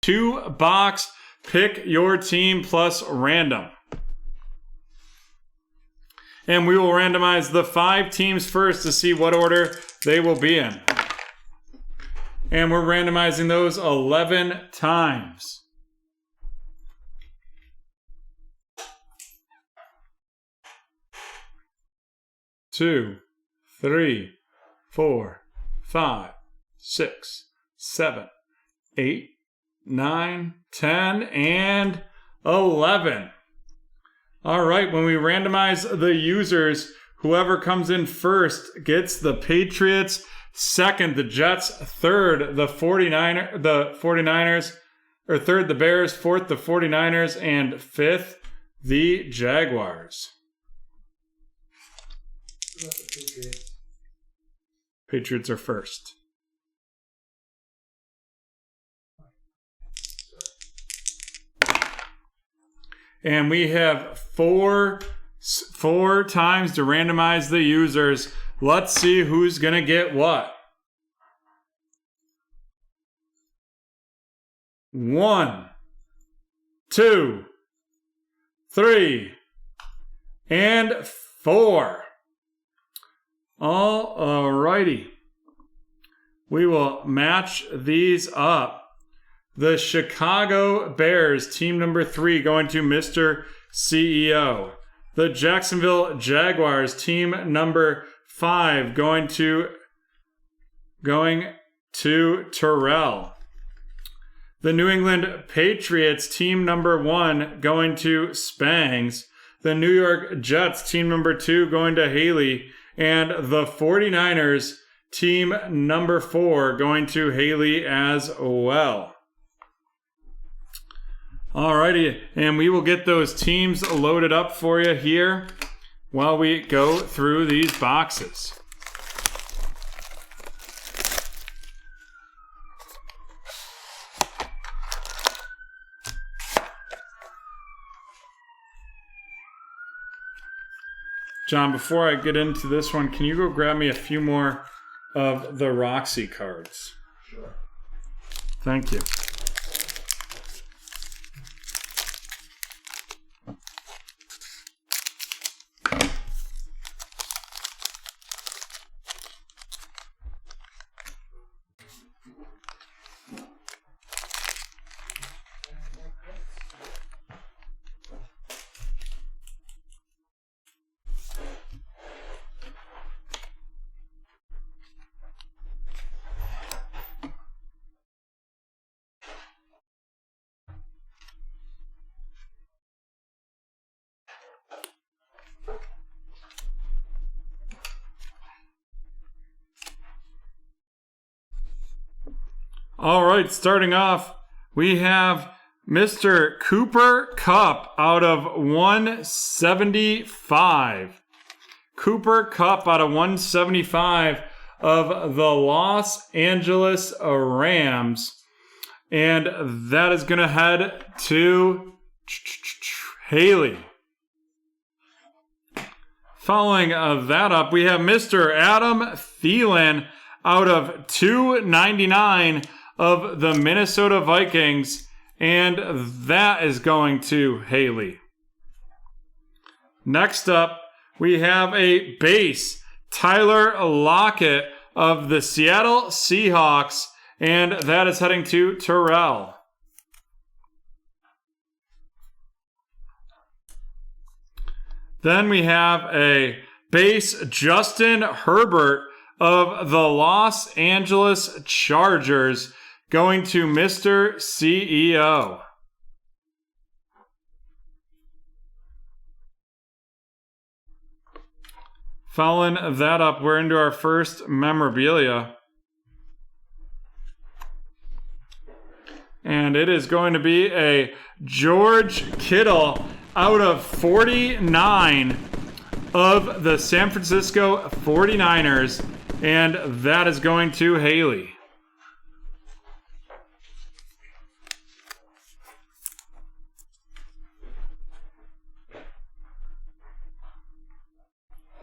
2-box pick your team plus random. And we will randomize the 5 teams first to see what order they will be in. And we're randomizing those 11 times. Two, 3, 4, 5, 6, 7, 8, 9, 10, and 11. All right, when we randomize the users, whoever comes in first gets the Patriots, second the Jets, third the 49ers, or third the Bears, fourth the 49ers, and fifth the Jaguars. What about the Patriots? Patriots are first. And we have four times to randomize the users. Let's see who's going to get what. 1, 2, 3, and 4. Alrighty. We will match these up. The Chicago Bears, team number 3, going to Mr. CEO. The Jacksonville Jaguars, team number 5, going to Terrell. The New England Patriots, team number 1, going to Spangs. The New York Jets, team number 2, going to Haley. And the 49ers, team number 4, going to Haley as well. Alrighty, and we will get those teams loaded up for you here while we go through these boxes. John, before I get into this one, can you go grab me a few more of the Roxy cards? Sure. Thank you. All right, starting off, we have Mr. Cooper Kupp out of 175. Cooper Kupp out of 175 of the Los Angeles Rams. And that is going to head to Haley. Following that up, we have Mr. Adam Thielen out of 299 of the Minnesota Vikings, and that is going to Haley. Next up, we have a base, Tyler Lockett of the Seattle Seahawks, and that is heading to Terrell. Then we have a base, Justin Herbert of the Los Angeles Chargers, going to Mr. CEO. Following that up, we're into our first memorabilia. And it is going to be a George Kittle out of 49 of the San Francisco 49ers. And that is going to Haley.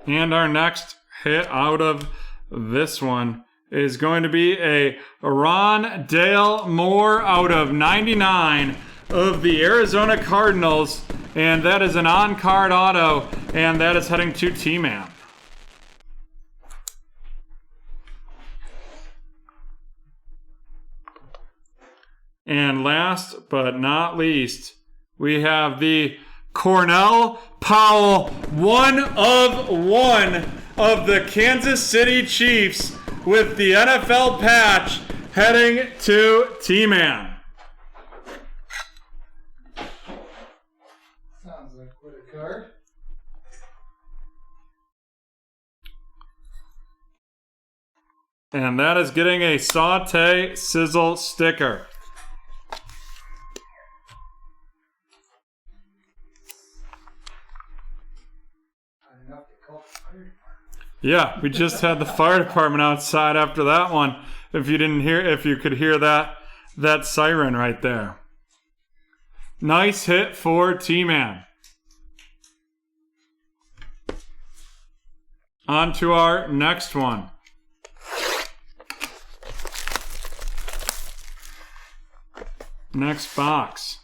And our next hit out of this one is going to be a Ron Dale Moore out of 99 of the Arizona Cardinals. And that is an on-card auto, and that is heading to T-Man. And last but not least, we have the Cornell Powell 1/1 of the Kansas City Chiefs with the NFL patch heading to T-Man. Sounds like quite a card. And that is getting a Saute Sizzle sticker. Yeah, we just had the fire department outside after that one. If you could hear that siren right there. Nice hit for T-Man. On to our next one. Next box.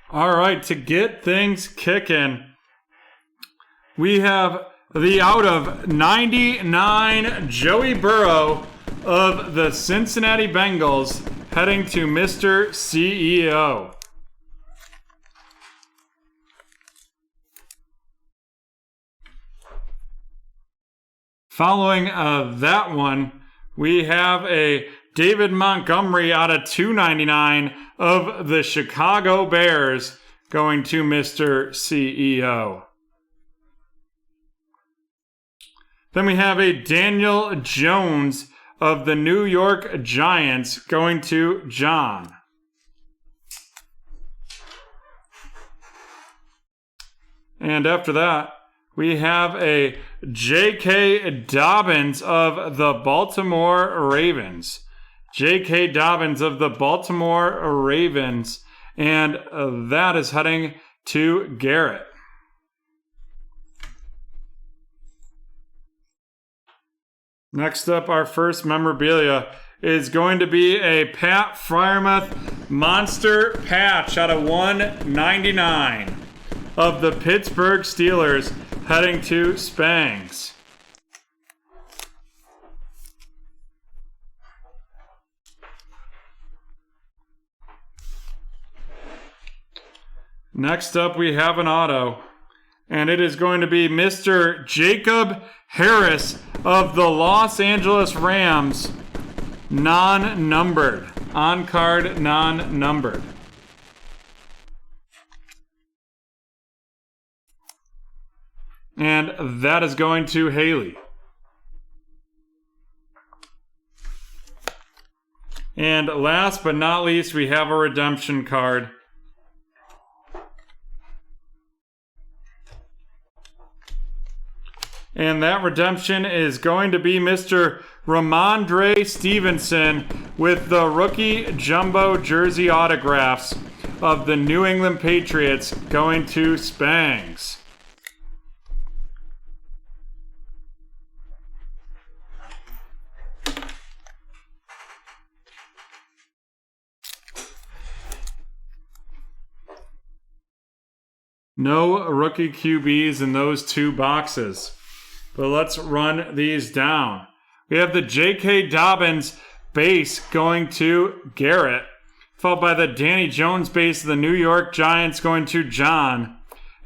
All right, to get things kicking, we have the out of 99 Joey Burrow of the Cincinnati Bengals heading to Mr. CEO. Following that one, we have a David Montgomery out of 299 of the Chicago Bears going to Mr. CEO. Then we have a Daniel Jones of the New York Giants going to John. And after that, we have a J.K. Dobbins of the Baltimore Ravens. J.K. Dobbins of the Baltimore Ravens. And that is heading to Garrett. Next up, our first memorabilia is going to be a Pat Freiermuth Monster Patch out of 199 of the Pittsburgh Steelers heading to Spangs. Next up, we have an auto, and it is going to be Mr. Jacob Harris of the Los Angeles Rams, non-numbered, on-card non-numbered. And that is going to Haley. And last but not least, we have a redemption card. And that redemption is going to be Mr. Ramondre Stevenson with the rookie jumbo jersey autographs of the New England Patriots going to Spangs. No rookie QBs in those two boxes. But let's run these down. We have the J.K. Dobbins base going to Garrett, followed by the Danny Jones base of the New York Giants going to John,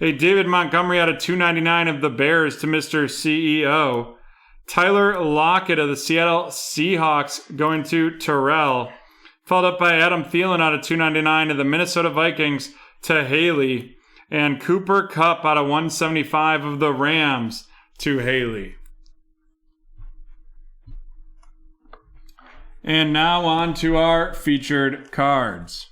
A David Montgomery out of 299 of the Bears to Mr. CEO. Tyler Lockett of the Seattle Seahawks going to Terrell. Followed up by Adam Thielen out of 299 of the Minnesota Vikings to Haley. And Cooper Kupp out of 175 of the Rams to Haley. And now on to our featured cards.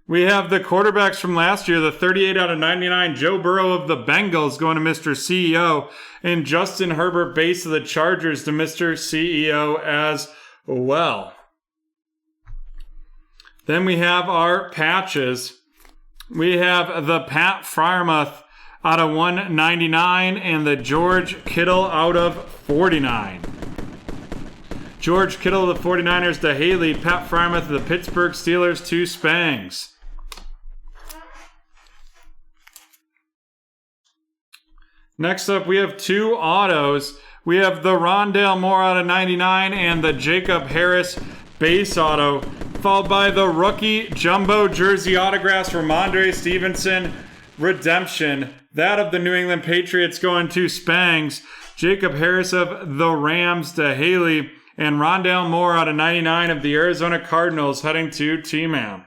We have the quarterbacks from last year, the 38 out of 99, Joe Burrow of the Bengals going to Mr. CEO, and Justin Herbert base of the Chargers to Mr. CEO as well. Then we have our patches. We have the Pat Freiermuth out of 199 and the George Kittle out of 49. George Kittle of the 49ers to Haley, Pat Freiermuth of the Pittsburgh Steelers to Spangs. Next up, we have two autos. We have the Rondale Moore out of 99 and the Jacob Harris base auto, followed by the rookie jumbo jersey autographs from Ramondre Stevenson redemption. That of the New England Patriots going to Spangs. Jacob Harris of the Rams to Haley, and Rondale Moore out of 99 of the Arizona Cardinals heading to T-Man.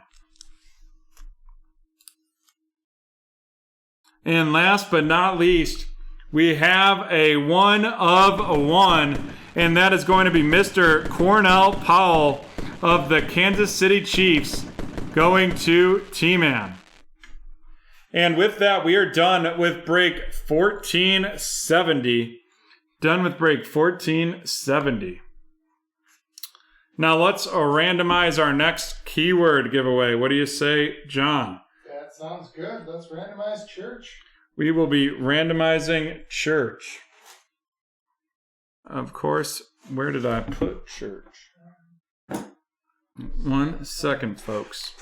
And last but not least, we have a 1 of 1, and that is going to be Mr. Cornell Powell of the Kansas City Chiefs going to T-Man. And with that, we are done with break 1470. Done with break 1470. Now let's randomize our next keyword giveaway. What do you say, John? That sounds good. Let's randomize church. We will be randomizing church. Of course, where did I put church? 1 second, folks.